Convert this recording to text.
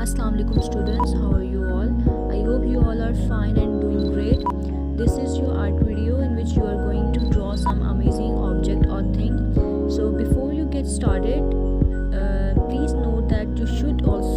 Assalamu alaikum students, how are you all? I hope you all are fine and doing great. This is your art video in which you are going to draw some amazing object or thing. So before you get started, please note that you should also